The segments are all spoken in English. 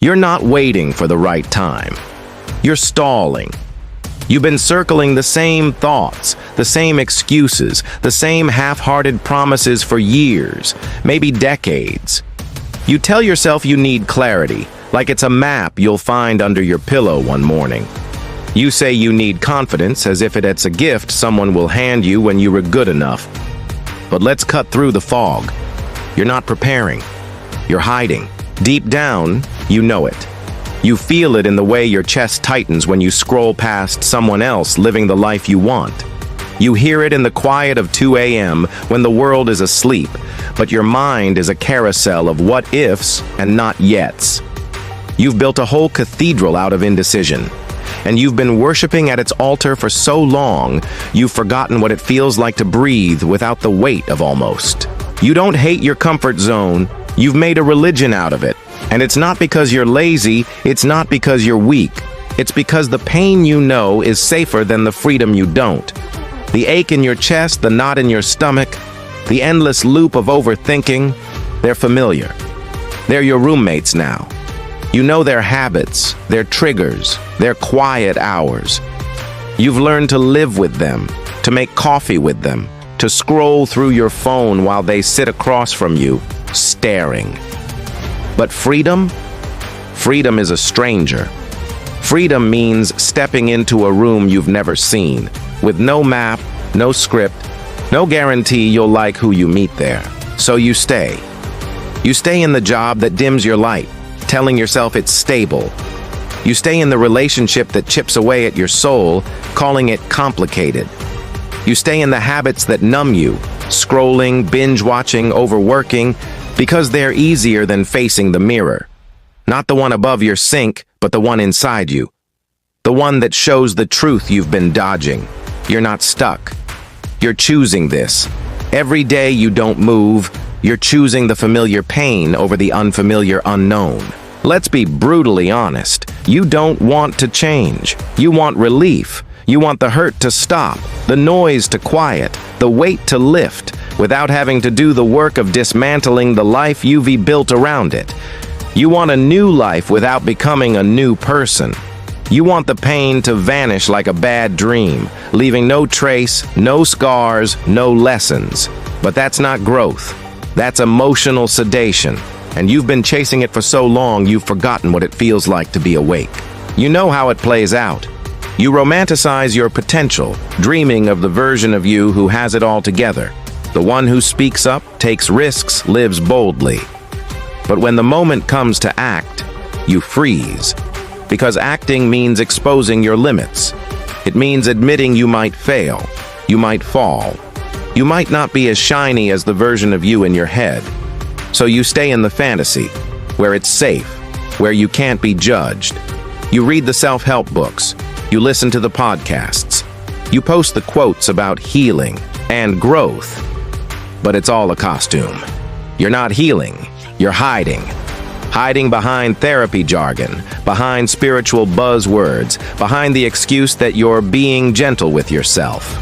You're not waiting for the right time. You're stalling. You've been circling the same thoughts, the same excuses, the same half-hearted promises for years, maybe decades. You tell yourself you need clarity, like it's a map you'll find under your pillow one morning. You say you need confidence as if it's a gift someone will hand you when you were good enough. But let's cut through the fog. You're not preparing. You're hiding. Deep down, you know it. You feel it in the way your chest tightens when you scroll past someone else living the life you want. You hear it in the quiet of 2 a.m. when the world is asleep, but your mind is a carousel of what-ifs and not-yets. You've built a whole cathedral out of indecision, and you've been worshiping at its altar for so long, you've forgotten what it feels like to breathe without the weight of almost. You don't hate your comfort zone, you've made a religion out of it. And it's not because you're lazy, it's not because you're weak. It's because the pain you know is safer than the freedom you don't. The ache in your chest, the knot in your stomach, the endless loop of overthinking, they're familiar. They're your roommates now. You know their habits, their triggers, their quiet hours. You've learned to live with them, to make coffee with them, to scroll through your phone while they sit across from you, staring. But freedom? Freedom is a stranger. Freedom means stepping into a room you've never seen, with no map, no script, no guarantee you'll like who you meet there. So you stay. You stay in the job that dims your light, telling yourself it's stable. You stay in the relationship that chips away at your soul, calling it complicated. You stay in the habits that numb you, scrolling, binge-watching, overworking, because they're easier than facing the mirror. Not the one above your sink, but the one inside you. The one that shows the truth you've been dodging. You're not stuck. You're choosing this. Every day you don't move, you're choosing the familiar pain over the unfamiliar unknown. Let's be brutally honest. You don't want to change. You want relief. You want the hurt to stop, the noise to quiet, the weight to lift, without having to do the work of dismantling the life you've built around it. You want a new life without becoming a new person. You want the pain to vanish like a bad dream, leaving no trace, no scars, no lessons. But that's not growth. That's emotional sedation. And you've been chasing it for so long you've forgotten what it feels like to be awake. You know how it plays out. You romanticize your potential, dreaming of the version of you who has it all together. The one who speaks up, takes risks, lives boldly. But when the moment comes to act, you freeze. Because acting means exposing your limits. It means admitting you might fail, you might fall. You might not be as shiny as the version of you in your head. So you stay in the fantasy, where it's safe, where you can't be judged. You read the self-help books. You listen to the podcasts. You post the quotes about healing and growth. But it's all a costume. You're not healing. You're hiding. Hiding behind therapy jargon, behind spiritual buzzwords, behind the excuse that you're being gentle with yourself.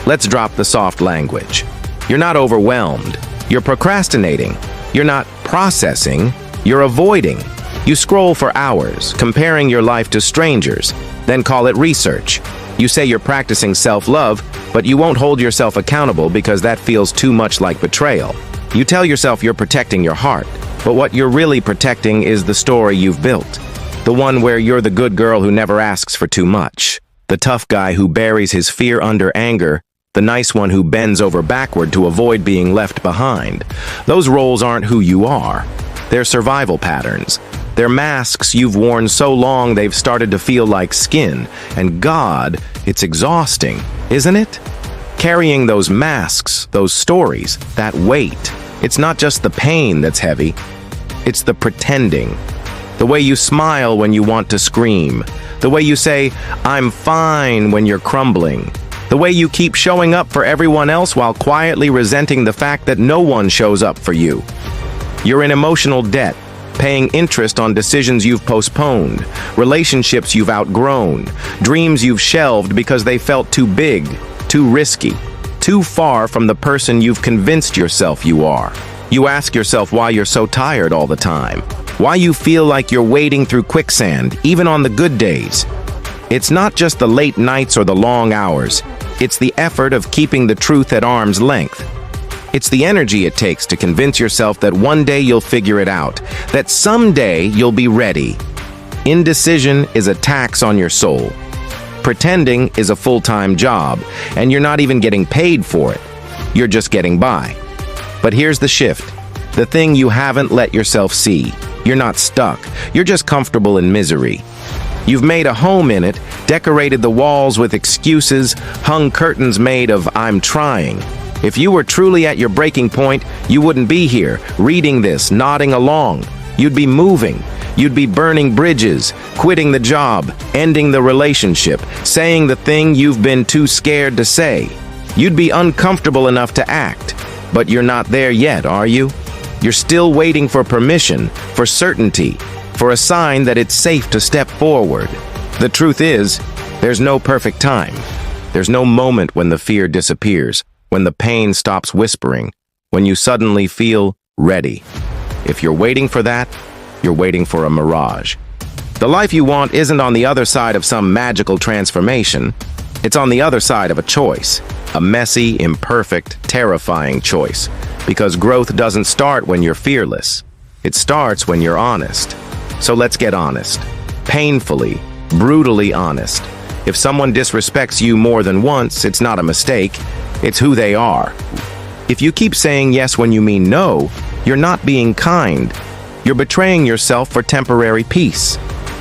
Let's drop the soft language. You're not overwhelmed. You're procrastinating. You're not processing. You're avoiding. You scroll for hours, comparing your life to strangers, then call it research. You say you're practicing self-love, but you won't hold yourself accountable because that feels too much like betrayal. You tell yourself you're protecting your heart, but what you're really protecting is the story you've built. The one where you're the good girl who never asks for too much, the tough guy who buries his fear under anger, the nice one who bends over backward to avoid being left behind. Those roles aren't who you are. They're survival patterns. They're masks you've worn so long they've started to feel like skin. And God, it's exhausting, isn't it? Carrying those masks, those stories, that weight. It's not just the pain that's heavy. It's the pretending. The way you smile when you want to scream. The way you say, "I'm fine," when you're crumbling. The way you keep showing up for everyone else while quietly resenting the fact that no one shows up for you. You're in emotional debt, paying interest on decisions you've postponed, relationships you've outgrown, dreams you've shelved because they felt too big, too risky, too far from the person you've convinced yourself you are. You ask yourself why you're so tired all the time. Why you feel like you're wading through quicksand, even on the good days. It's not just the late nights or the long hours. It's the effort of keeping the truth at arm's length. It's the energy it takes to convince yourself that one day you'll figure it out, that someday you'll be ready. Indecision is a tax on your soul. Pretending is a full-time job, and you're not even getting paid for it. You're just getting by. But here's the shift. The thing you haven't let yourself see. You're not stuck. You're just comfortable in misery. You've made a home in it, decorated the walls with excuses, hung curtains made of "I'm trying." If you were truly at your breaking point, you wouldn't be here, reading this, nodding along. You'd be moving. You'd be burning bridges, quitting the job, ending the relationship, saying the thing you've been too scared to say. You'd be uncomfortable enough to act. But you're not there yet, are you? You're still waiting for permission, for certainty, for a sign that it's safe to step forward. The truth is, there's no perfect time. There's no moment when the fear disappears, when the pain stops whispering, when you suddenly feel ready. If you're waiting for that, you're waiting for a mirage. The life you want isn't on the other side of some magical transformation. It's on the other side of a choice, a messy, imperfect, terrifying choice. Because growth doesn't start when you're fearless. It starts when you're honest. So let's get honest. Painfully, brutally honest. If someone disrespects you more than once, it's not a mistake. It's who they are. If you keep saying yes when you mean no, you're not being kind. You're betraying yourself for temporary peace.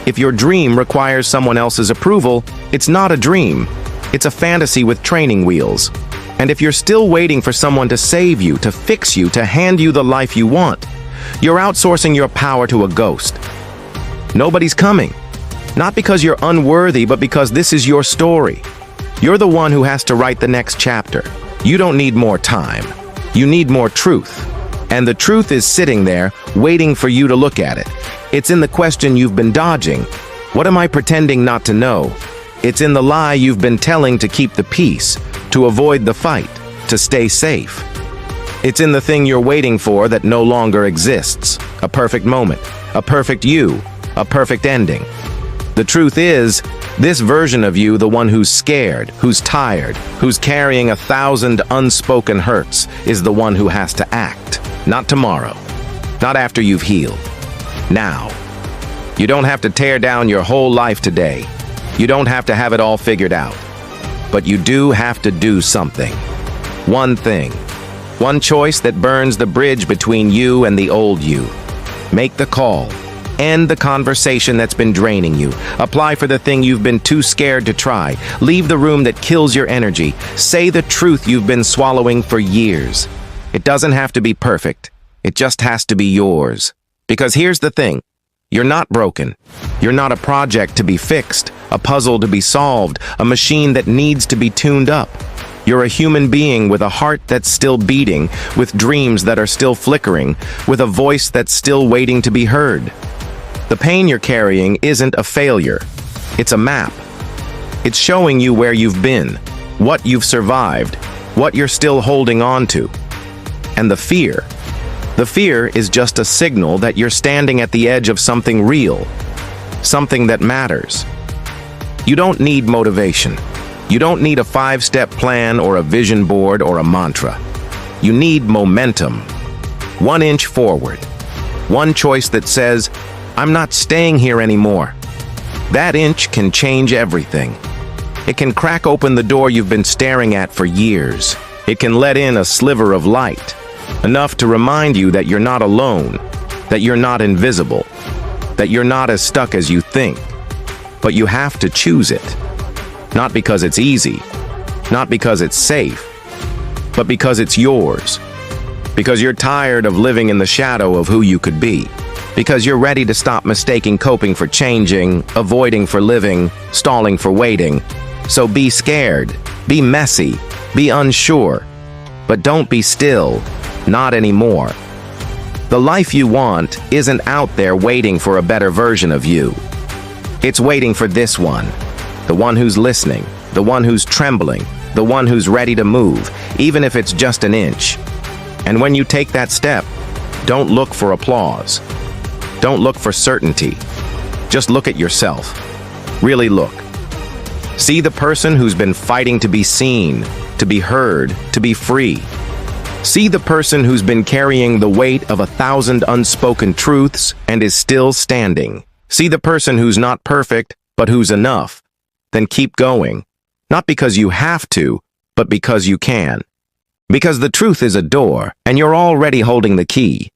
If your dream requires someone else's approval, it's not a dream. It's a fantasy with training wheels. And if you're still waiting for someone to save you, to fix you, to hand you the life you want, you're outsourcing your power to a ghost. Nobody's coming. Not because you're unworthy, but because this is your story. You're the one who has to write the next chapter. You don't need more time. You need more truth. And the truth is sitting there, waiting for you to look at it. It's in the question you've been dodging. What am I pretending not to know? It's in the lie you've been telling to keep the peace, to avoid the fight, to stay safe. It's in the thing you're waiting for that no longer exists. A perfect moment, a perfect you, a perfect ending. The truth is, this version of you, the one who's scared, who's tired, who's carrying 1,000 unspoken hurts, is the one who has to act. Not tomorrow. Not after you've healed. Now. You don't have to tear down your whole life today. You don't have to have it all figured out. But you do have to do something. One thing. One choice that burns the bridge between you and the old you. Make the call. End the conversation that's been draining you. Apply for the thing you've been too scared to try. Leave the room that kills your energy. Say the truth you've been swallowing for years. It doesn't have to be perfect. It just has to be yours. Because here's the thing. You're not broken. You're not a project to be fixed, a puzzle to be solved, a machine that needs to be tuned up. You're a human being with a heart that's still beating, with dreams that are still flickering, with a voice that's still waiting to be heard. The pain you're carrying isn't a failure. It's a map. It's showing you where you've been, what you've survived, what you're still holding on to. And the fear is just a signal that you're standing at the edge of something real, something that matters. You don't need motivation. You don't need a 5-step plan or a vision board or a mantra. You need momentum. 1 inch forward. One choice that says, I'm not staying here anymore. That inch can change everything. It can crack open the door you've been staring at for years. It can let in a sliver of light, enough to remind you that you're not alone, that you're not invisible, that you're not as stuck as you think. But you have to choose it. Not because it's easy, not because it's safe, but because it's yours. Because you're tired of living in the shadow of who you could be. Because you're ready to stop mistaking coping for changing, avoiding for living, stalling for waiting. So be scared, be messy, be unsure, but don't be still, not anymore. The life you want isn't out there waiting for a better version of you. It's waiting for this one, the one who's listening, the one who's trembling, the one who's ready to move, even if it's just an inch. And when you take that step, don't look for applause. Don't look for certainty. Just look at yourself. Really look. See the person who's been fighting to be seen, to be heard, to be free. See the person who's been carrying the weight of 1,000 unspoken truths and is still standing. See the person who's not perfect, but who's enough. Then keep going. Not because you have to, but because you can. Because the truth is a door, and you're already holding the key.